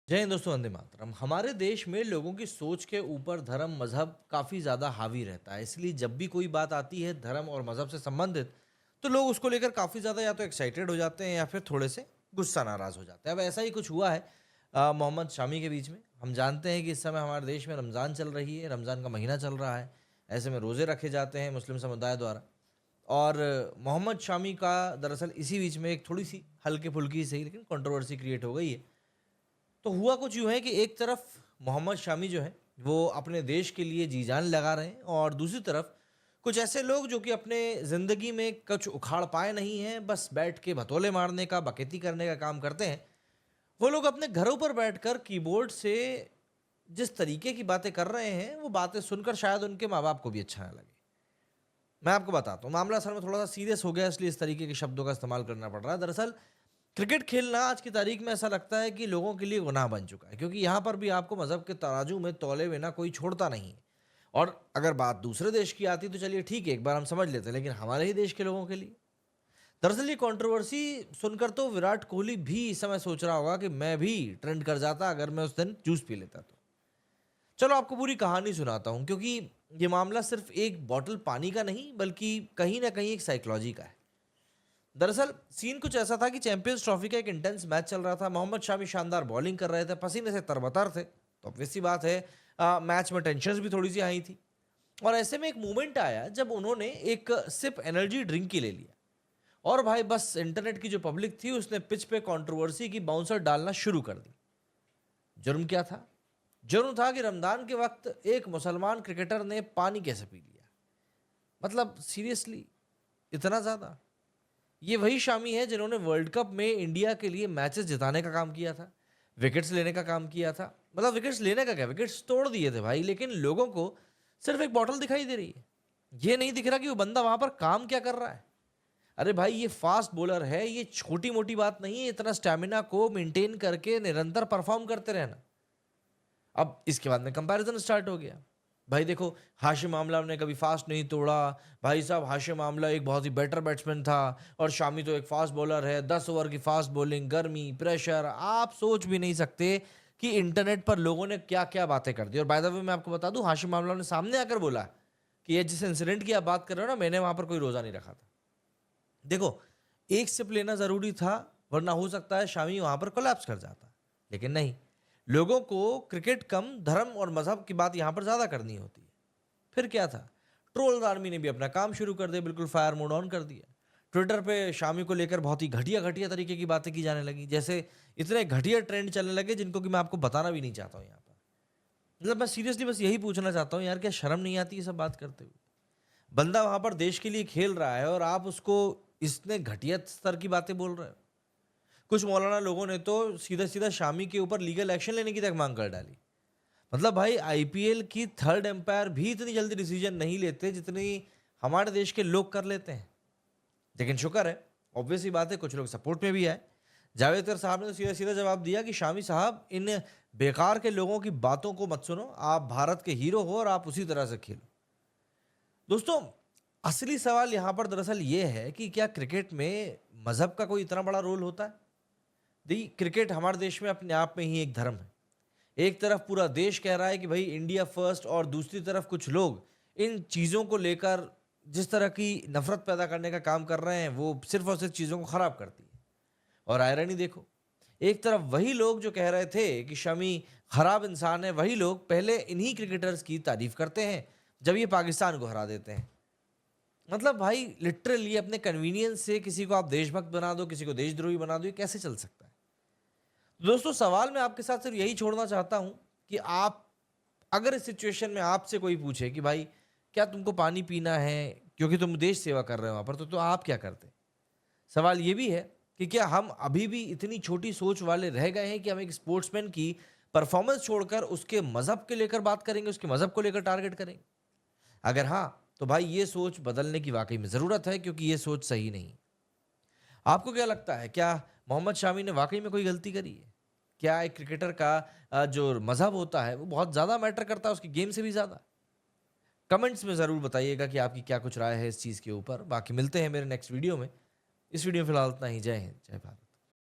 जय हिंद दोस्तों, वंदे मातरम। हमारे देश में लोगों की सोच के ऊपर धर्म मजहब काफ़ी ज़्यादा हावी रहता है। इसलिए जब भी कोई बात आती है धर्म और मजहब से संबंधित, तो लोग उसको लेकर काफ़ी ज़्यादा या तो एक्साइटेड हो जाते हैं या फिर थोड़े से गुस्सा नाराज़ हो जाते हैं। अब ऐसा ही कुछ हुआ है मोहम्मद शामी के बीच में। हम जानते हैं कि इस समय हमारे देश में रमज़ान चल रही है, रमज़ान का महीना चल रहा है। ऐसे में रोज़े रखे जाते हैं मुस्लिम समुदाय द्वारा। और मोहम्मद शामी का दरअसल इसी बीच में एक थोड़ी सी हल्के फुल्की सही लेकिन कंट्रोवर्सी क्रिएट हो गई है। तो हुआ कुछ यूँ है कि एक तरफ मोहम्मद शामी जो हैं, वो अपने देश के लिए जी जान लगा रहे हैं और दूसरी तरफ कुछ ऐसे लोग जो कि अपने ज़िंदगी में कुछ उखाड़ पाए नहीं हैं, बस बैठ के भतौले मारने का, बकैती करने का काम करते हैं। वो लोग अपने घरों पर बैठकर कीबोर्ड से जिस तरीके की बातें कर रहे हैं, वो बातें सुनकर शायद उनके माँ-बाप को भी अच्छा ना लगे। मैं आपको बताता हूँ, मामला असल में थोड़ा-सा सीरियस हो गया इसलिए इस तरीके के शब्दों का इस्तेमाल करना पड़ रहा है। दरअसल क्रिकेट खेलना आज की तारीख में ऐसा लगता है कि लोगों के लिए गुनाह बन चुका है, क्योंकि यहाँ पर भी आपको मज़हब के तराजू में तौले बिना कोई छोड़ता नहीं है। और अगर बात दूसरे देश की आती तो चलिए ठीक है, एक बार हम समझ लेते हैं, लेकिन हमारे ही देश के लोगों के लिए दरअसल ये कंट्रोवर्सी सुनकर तो विराट कोहली भी इस समय सोच रहा होगा कि मैं भी ट्रेंड कर जाता अगर मैं उस दिन जूस पी लेता तो। चलो आपको पूरी कहानी सुनाता हूँ, क्योंकि ये मामला सिर्फ एक बॉटल पानी का नहीं बल्कि कहीं ना कहीं एक साइकोलॉजी का है। दरअसल सीन कुछ ऐसा था कि चैंपियंस ट्रॉफी का एक इंटेंस मैच चल रहा था। मोहम्मद शामी शानदार बॉलिंग कर रहे थे, पसीने से तरबतर थे, तो ऑब्वियस सी बात है मैच में टेंशन भी थोड़ी सी आई थी। और ऐसे में एक मोमेंट आया जब उन्होंने एक सिप एनर्जी ड्रिंक की ले लिया। और भाई बस इंटरनेट की जो पब्लिक थी उसने पिच पे कंट्रोवर्सी की बाउंसर डालना शुरू कर दी। जुर्म क्या था? जुर्म था कि रमजान के वक्त एक मुसलमान क्रिकेटर ने पानी कैसे पी लिया। मतलब सीरियसली, इतना ज्यादा? ये वही शामी है जिन्होंने वर्ल्ड कप में इंडिया के लिए मैचेस जिताने का काम किया था, विकेट्स लेने का काम किया था। मतलब विकेट्स लेने का क्या, विकेट्स तोड़ दिए थे भाई, लेकिन लोगों को सिर्फ एक बॉटल दिखाई दे रही है। ये नहीं दिख रहा कि वो बंदा वहां पर काम क्या कर रहा है। अरे भाई, ये फास्ट बॉलर है, ये छोटी मोटी बात नहीं है इतना स्टेमिना को मेंटेन करके निरंतर परफॉर्म करते रहना। अब इसके बाद में कंपैरिजन स्टार्ट हो गया। भाई देखो, हाशिम आमला ने कभी फास्ट नहीं तोड़ा। भाई साहब, हाशिम आमला एक बहुत ही बेटर बैट्समैन था और शामी तो एक फास्ट बॉलर है। 10 ओवर की फास्ट बॉलिंग, गर्मी, प्रेशर, आप सोच भी नहीं सकते कि इंटरनेट पर लोगों ने क्या क्या बातें कर दी। और बाय द वे मैं आपको बता दूं, हाशिम आमला ने सामने आकर बोला कि ये जिस इंसिडेंट की आप बात कर रहे हो ना, मैंने वहां पर कोई रोजा नहीं रखा था। देखो, एक सिप लेना जरूरी था, वरना हो सकता है शामी वहां पर कोलैप्स कर जाता, लेकिन नहीं। लोगों को क्रिकेट कम, धर्म और मजहब की बात यहां पर ज्यादा करनी होती है। फिर क्या था? ट्रोल आर्मी ने भी अपना काम शुरू कर दिया, बिल्कुल फायर मोड ऑन कर दिया। ट्विटर पे शामी को लेकर बहुत ही घटिया घटिया तरीके की बातें की जाने लगी, जैसे इतने घटिया ट्रेंड चलने लगे जिनको कि मैं आपको बताना भी नहीं चाहता हूँ यहाँ पर। मतलब मैं सीरियसली बस यही पूछना चाहता हूँ यार, क्या शर्म नहीं आती ये सब बात करते हुए? बंदा वहां पर देश के लिए खेल रहा है और आप उसको इतने घटिया स्तर की बातें बोल रहे हो। कुछ मौलाना लोगों ने तो सीधा सीधा शामी के ऊपर लीगल एक्शन लेने की तक मांग कर डाली। मतलब भाई, आईपीएल की थर्ड एम्पायर भी इतनी जल्दी डिसीजन नहीं लेते जितनी हमारे देश के लोग कर लेते हैं। लेकिन शुक्र है, ऑब्वियस ही बात है, कुछ लोग सपोर्ट में भी आए। जावेदकर साहब ने तो सीधा सीधा जवाब दिया कि शामी साहब, इन बेकार के लोगों की बातों को मत सुनो, आप भारत के हीरो हो और आप उसी तरह से खेलो। दोस्तों, असली सवाल यहां पर दरअसल ये है कि क्या क्रिकेट में मजहब का कोई इतना बड़ा रोल होता है? दी क्रिकेट हमारे देश में अपने आप में ही एक धर्म है। एक तरफ पूरा देश कह रहा है कि भाई इंडिया फर्स्ट, और दूसरी तरफ कुछ लोग इन चीज़ों को लेकर जिस तरह की नफरत पैदा करने का काम कर रहे हैं, वो सिर्फ और सिर्फ चीज़ों को खराब करती है। और आयरनी देखो, एक तरफ वही लोग जो कह रहे थे कि शमी खराब इंसान है, वही लोग पहले इन्हीं क्रिकेटर्स की तारीफ करते हैं जब ये पाकिस्तान को हरा देते हैं। मतलब भाई, लिटरली अपने कन्वीनियंस से किसी को आप देशभक्त बना दो, किसी को देशद्रोही बना दो, ये कैसे चल सकता है? दोस्तों, सवाल मैं आपके साथ सिर्फ यही छोड़ना चाहता हूं कि आप, अगर इस सिचुएशन में आपसे कोई पूछे कि भाई क्या तुमको पानी पीना है क्योंकि तुम देश सेवा कर रहे हो वहां पर, तो आप क्या करते? सवाल ये भी है कि क्या हम अभी भी इतनी छोटी सोच वाले रह गए हैं कि हम एक स्पोर्ट्समैन की परफॉर्मेंस छोड़कर उसके मजहब के लेकर बात करेंगे, उसके मजहब को लेकर टारगेट करेंगे? अगर हाँ, तो भाई ये सोच बदलने की वाकई में जरूरत है, क्योंकि ये सोच सही नहीं। आपको क्या लगता है, क्या मोहम्मद शामी ने वाकई में कोई गलती करी है? क्या एक क्रिकेटर का जो मजहब होता है वो बहुत ज़्यादा मैटर करता है उसकी गेम से भी ज़्यादा? कमेंट्स में ज़रूर बताइएगा कि आपकी क्या कुछ राय है इस चीज़ के ऊपर। बाकी मिलते हैं मेरे नेक्स्ट वीडियो में। इस वीडियो में फिलहाल इतना ही। जय हिंद, जय भारत।